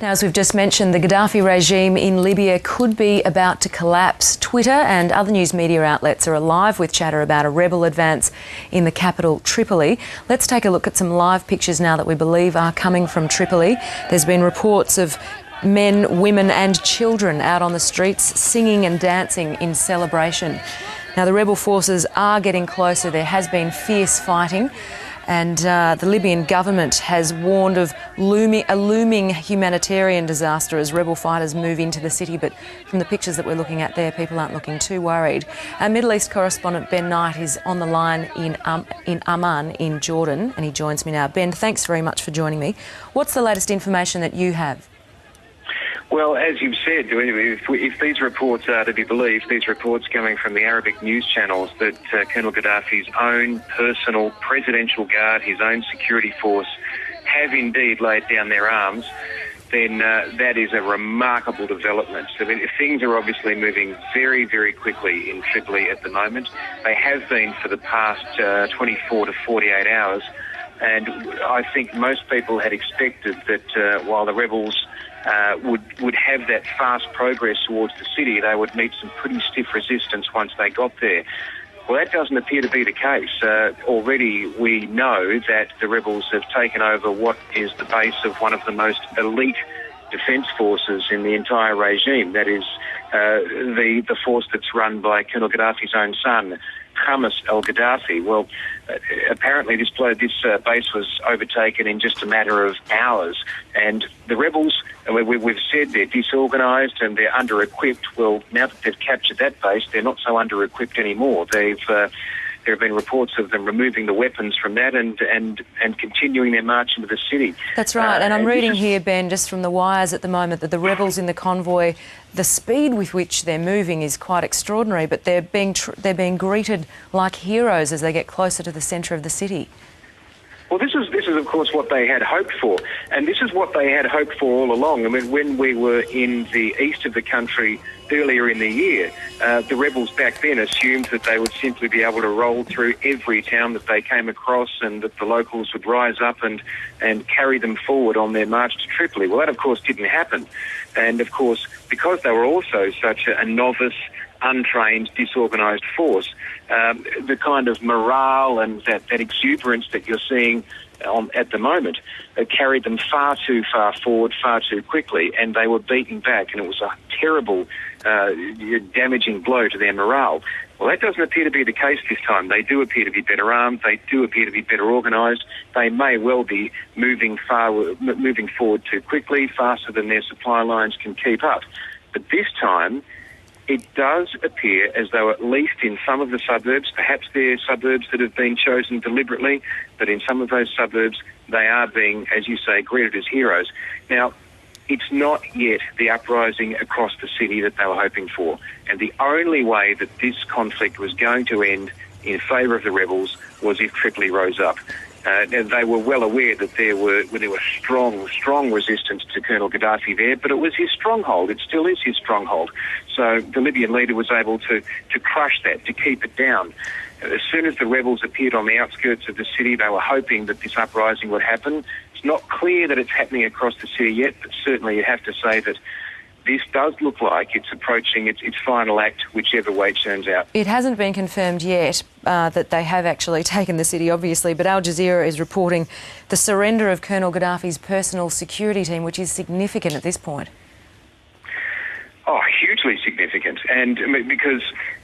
Now, as we've just mentioned, the Gaddafi regime in Libya could be about to collapse. Twitter and other news media outlets are alive with chatter about a rebel advance in the capital, Tripoli. Let's take a look at some live pictures now that we believe are coming from Tripoli. There's been reports of men, women and children out on the streets singing and dancing in celebration. Now, the rebel forces are getting closer. There has been fierce fighting. And the Libyan government has warned of a looming humanitarian disaster as rebel fighters move into the city. But from the pictures that we're looking at there, people aren't looking too worried. Our Middle East correspondent Ben Knight is on the line in Amman in Jordan, and he joins me now. Ben, thanks very much for joining me. What's the latest information that you have? Well, as you've said, if these reports are to be believed, these reports coming from the Arabic news channels that Colonel Gaddafi's own personal presidential guard, his own security force, have indeed laid down their arms, then that is a remarkable development. So things are obviously moving very, very quickly in Tripoli at the moment. They have been for the past 24 to 48 hours. And I think most people had expected that while the rebels would have that fast progress towards the city, they would meet some pretty stiff resistance once they got there. Well, that doesn't appear to be the case. Already we know that the rebels have taken over what is the base of one of the most elite defence forces in the entire regime. That is the force that's run by Colonel Gaddafi's own son, Hamas al-Gaddafi. Well, apparently this base was overtaken in just a matter of hours, and the rebels, we've said they're disorganised and they're under-equipped. Well, now that they've captured that base, they're not so under-equipped anymore. There have been reports of them removing the weapons from that and continuing their march into the city. That's right, and I'm reading here, Ben, just from the wires at the moment, that the rebels in the convoy, the speed with which they're moving is quite extraordinary, but they're being greeted like heroes as they get closer to the centre of the city. Well, this is of course what they had hoped for, and this is what they had hoped for all along. I mean, when we were in the east of the country earlier in the year, the rebels back then assumed that they would simply be able to roll through every town that they came across, and that the locals would rise up and carry them forward on their march to Tripoli. Well, that of course didn't happen, and of course because they were also such a novice, untrained, disorganised force, the kind of morale and that exuberance that you're seeing at the moment carried them far too far forward, far too quickly, and they were beaten back, and it was a terrible, damaging blow to their morale. Well, that doesn't appear to be the case this time. They do appear to be better armed. They do appear to be better organised. They may well be moving forward too quickly, faster than their supply lines can keep up. But this time, it does appear as though, at least in some of the suburbs, perhaps they're suburbs that have been chosen deliberately, but in some of those suburbs they are being, as you say, greeted as heroes. Now, it's not yet the uprising across the city that they were hoping for, and the only way that this conflict was going to end in favour of the rebels was if Tripoli rose up. They were well aware that there were strong resistance to Colonel Gaddafi there, but it was his stronghold. It still is his stronghold. So the Libyan leader was able to crush that, to keep it down. As soon as the rebels appeared on the outskirts of the city, they were hoping that this uprising would happen. It's not clear that it's happening across the city yet, but certainly you have to say that this does look like it's approaching its final act, whichever way it turns out. It hasn't been confirmed yet that they have actually taken the city, obviously, but Al Jazeera is reporting the surrender of Colonel Gaddafi's personal security team, which is significant at this point. Oh, hugely significant. And because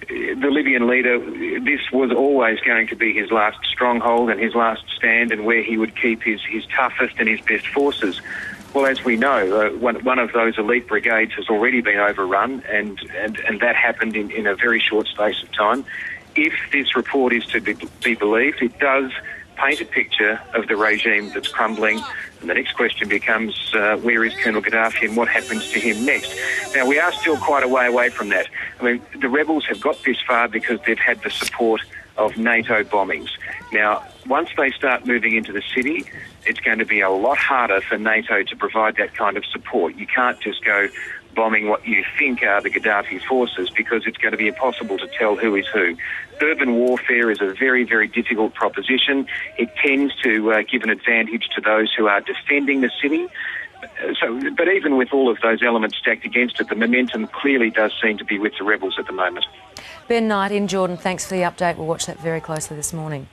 the Libyan leader, this was always going to be his last stronghold and his last stand, and where he would keep his toughest and his best forces. Well, as we know, one of those elite brigades has already been overrun, and that happened in a very short space of time. If this report is to be believed, it does paint a picture of the regime that's crumbling, and the next question becomes, where is Colonel Gaddafi and what happens to him next? Now, we are still quite a way away from that. I mean, the rebels have got this far because they've had the support of NATO bombings. Now, once they start moving into the city, it's going to be a lot harder for NATO to provide that kind of support. You can't just go bombing what you think are the Gaddafi forces, because it's going to be impossible to tell who is who. Urban warfare is a very, very difficult proposition. It tends to give an advantage to those who are defending the city, But even with all of those elements stacked against it, the momentum clearly does seem to be with the rebels at the moment. Ben Knight in Jordan, thanks for the update. We'll watch that very closely this morning.